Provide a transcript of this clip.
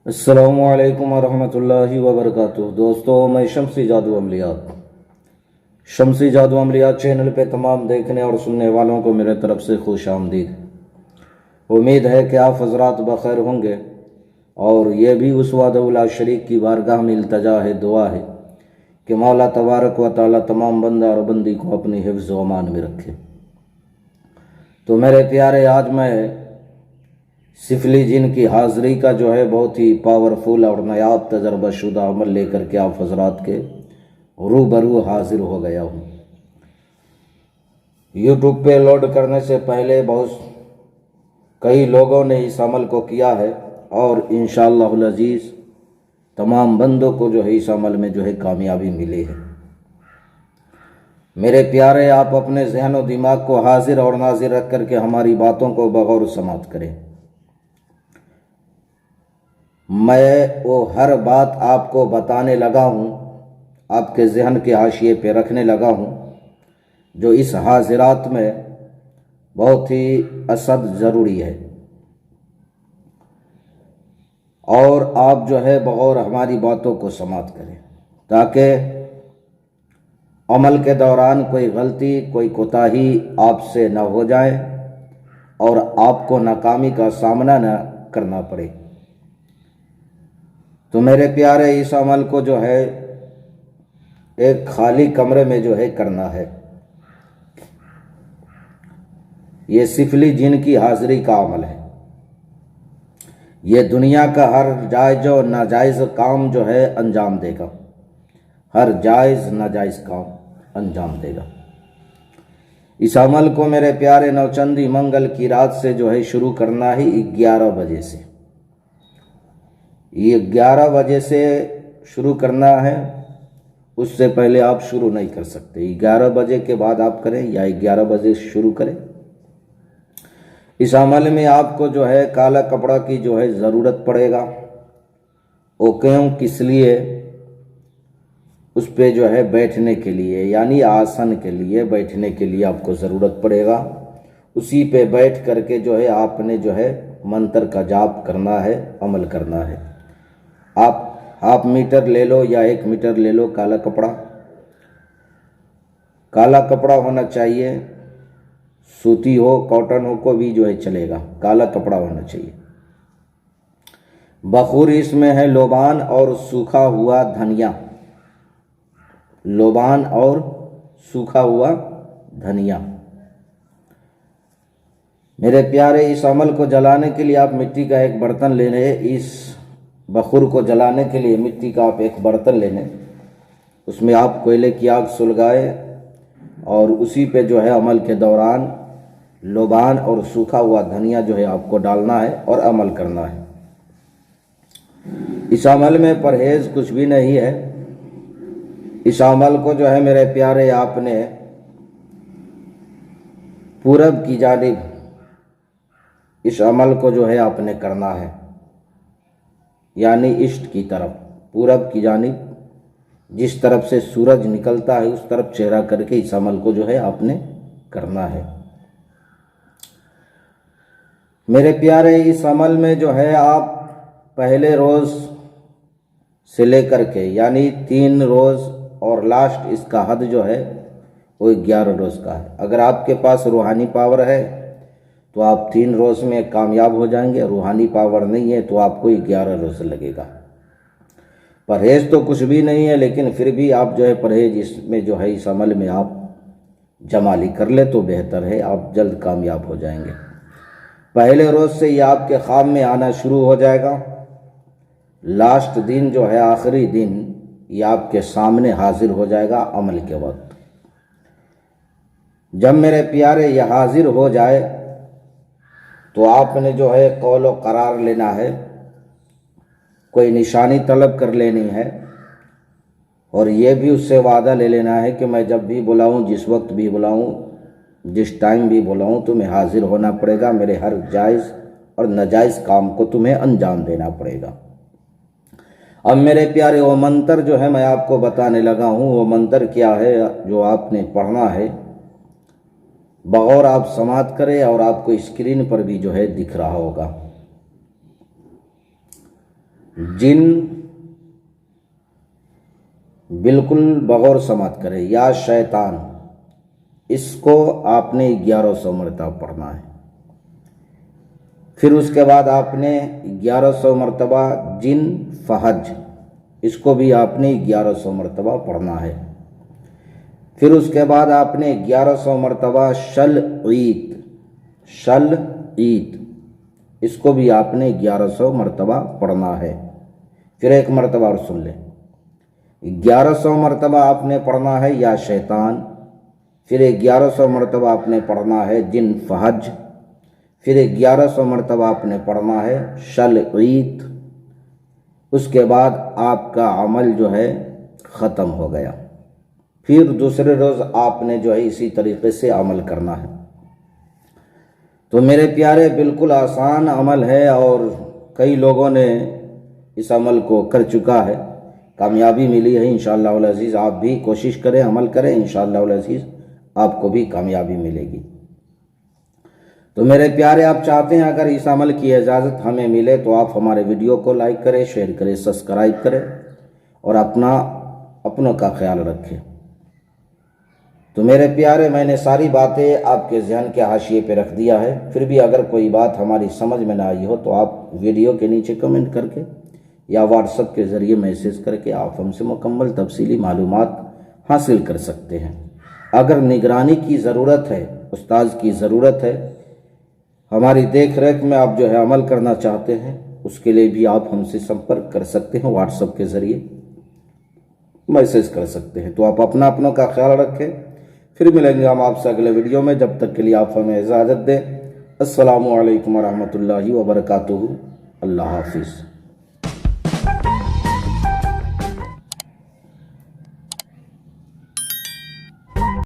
अस्सलामुअलैकुम वरहमतुल्लाहि वबरकातुहू। दोस्तों, मैं शम्सी जादू अमलियात चैनल पे तमाम देखने और सुनने वालों को मेरे तरफ से खुश आमदीद। उम्मीद है कि आप हजरात बखैर होंगे और ये भी उस वादउला शरीक की बारगाह में इल्तजा है, दुआ है कि मौला तबारक व तआला तमाम बंदा और बंदी को अपनी हिफ्ज़ व अमान में रखे। तो मेरे प्यारे, आज मैं सिफली जिन की हाज़िरी का जो है बहुत ही पावरफुल और नायाब तजर्बा शुदा अमल लेकर के आप हजरात के रूबरू हाजिर हो गया हूँ। यूट्यूब पे लोड करने से पहले कई लोगों ने इस अमल को किया है और इंशाअल्लाहुल अज़ीज़ तमाम बंदों को जो है इस अमल में जो है कामयाबी मिली है। मेरे प्यारे, आप अपने जहन और दिमाग को हाजिर और नाजिर रख करके हमारी बातों को बगौर समात करें। मैं वो हर बात आपको बताने लगा हूँ, आपके जहन के हाशिए पे रखने लगा हूँ, जो इस हाजिरात में बहुत ही असद ज़रूरी है। और आप जो है बगौर हमारी बातों को समात करें ताकि अमल के दौरान कोई गलती, कोई कोताही आपसे न हो जाए और आपको नाकामी का सामना न करना पड़े। तो मेरे प्यारे, इस अमल को जो है एक खाली कमरे में जो है करना है। ये सिफली जिन की हाजिरी का अमल है। ये दुनिया का हर जायज़ और नाजायज़ काम जो है अंजाम देगा, हर जायज़ नाजायज़ काम अंजाम देगा। इस अमल को मेरे प्यारे नौचंदी मंगल की रात से जो है शुरू करना ही 11 बजे से। ये 11 बजे से शुरू करना है, उससे पहले आप शुरू नहीं कर सकते। 11 बजे के बाद आप करें या 11 बजे शुरू करें। इस अमल में आपको जो है काला कपड़ा की जो है ज़रूरत पड़ेगा। वो क्यों, किस लिए? उस पे जो है बैठने के लिए, यानी आसन के लिए, बैठने के लिए आपको ज़रूरत पड़ेगा। उसी पे बैठ करके जो है आपने जो है मंत्र का जाप करना है, अमल करना है। आप हाफ मीटर ले लो या 1 मीटर ले लो काला कपड़ा। काला कपड़ा होना चाहिए, सूती हो, कॉटन हो, कोई भी जो है चलेगा, काला कपड़ा होना चाहिए। बखूर इसमें है लोबान और सूखा हुआ धनिया। लोबान और सूखा हुआ धनिया। मेरे प्यारे, इस अमल को जलाने के लिए आप मिट्टी का एक बर्तन लेने, इस बखूर को जलाने के लिए मिट्टी का आप एक बर्तन लेने, उसमें आप कोयले की आग सुलगाए और उसी पे जो है अमल के दौरान लोबान और सूखा हुआ धनिया जो है आपको डालना है और अमल करना है। इस अमल में परहेज़ कुछ भी नहीं है। इस अमल को जो है मेरे प्यारे आपने पूरब की जानिब इस अमल को जो है आपने करना है, यानी ईस्ट की तरफ, पूरब की जानिब जिस तरफ से सूरज निकलता है उस तरफ चेहरा करके इस अमल को जो है आपने करना है। मेरे प्यारे, इस अमल में जो है आप पहले रोज़ से लेकर के यानी 3 रोज़ और लास्ट इसका हद जो है वो 11 रोज़ का है। अगर आपके पास रूहानी पावर है तो आप 3 रोज़ में कामयाब हो जाएंगे। रूहानी पावर नहीं है तो आपको 11 रोज़ लगेगा। परहेज़ तो कुछ भी नहीं है, लेकिन फिर भी आप जो है परहेज़ इसमें जो है इस अमल में आप जमाली कर ले तो बेहतर है, आप जल्द कामयाब हो जाएंगे। पहले रोज़ से ये आपके ख्वाब में आना शुरू हो जाएगा। लास्ट दिन जो है, आखिरी दिन, ये आपके सामने हाजिर हो जाएगा अमल के वक्त। जब मेरे प्यारे ये हाजिर हो जाए तो आपने जो है कौल व करार लेना है, कोई निशानी तलब कर लेनी है और ये भी उससे वादा ले लेना है कि मैं जब भी बुलाऊं, जिस वक्त भी बुलाऊं, जिस टाइम भी बुलाऊं, तुम्हें हाजिर होना पड़ेगा। मेरे हर जायज़ और नाजायज़ काम को तुम्हें अंजाम देना पड़ेगा। अब मेरे प्यारे, वो मंत्र जो है मैं आपको बताने लगा हूँ। वो मंत्र क्या है जो आपने पढ़ना है, बगौर आप समात करें और आपको स्क्रीन पर भी जो है दिख रहा होगा। जिन बिल्कुल बगौर समात करे, या शैतान, इसको आपने 1100 मरतबा पढ़ना है। फिर उसके बाद आपने 1100 मरतबा जिन फहज, इसको भी आपने 1100 मरतबा पढ़ना है। फिर उसके बाद आपने 1100 मरतबा शल ईत, इसको भी आपने 1100 मरतबा पढ़ना है। फिर एक मरतबा और सुन लें, 1100 मरतबा आपने पढ़ना है या शैतान, फिर 1100 मरतबा आपने पढ़ना है जिन फहज, फिर 1100 मरतबा आपने पढ़ना है शल ईत। उसके बाद आपका अमल जो है ख़त्म हो गया। फिर दूसरे रोज़ आपने जो है इसी तरीके से अमल करना है। तो मेरे प्यारे, बिल्कुल आसान अमल है और कई लोगों ने इस अमल को कर चुका है, कामयाबी मिली है। इंशाअल्लाह उल अज़ीज़ आप भी कोशिश करें, अमल करें, इंशाअल्लाह उल अज़ीज़ आपको भी कामयाबी मिलेगी। तो मेरे प्यारे, आप चाहते हैं अगर इस अमल की इजाज़त हमें मिले तो आप हमारे वीडियो को लाइक करें, शेयर करें, सब्सक्राइब करें और अपनों का ख्याल रखें। तो मेरे प्यारे, मैंने सारी बातें आपके ज़हन के हाशिए पे रख दिया है। फिर भी अगर कोई बात हमारी समझ में ना आई हो तो आप वीडियो के नीचे कमेंट करके या व्हाट्सएप के ज़रिए मैसेज करके आप हमसे मुकम्मल तफसीली मालूमात हासिल कर सकते हैं। अगर निगरानी की ज़रूरत है, उस्ताद की ज़रूरत है, हमारी देख रेख में आप जो है अमल करना चाहते हैं, उसके लिए भी आप हमसे संपर्क कर सकते हैं, व्हाट्सएप के ज़रिए मैसेज कर सकते हैं। तो आप अपनों का ख्याल रखें। फिर मिलेंगे हम आपसे अगले वीडियो में। जब तक के लिए आप हमें इजाज़त दें। अस्सलामु अलैकुम व रहमतुल्लाहि व बरकातुहू। अल्लाह हाफिज़।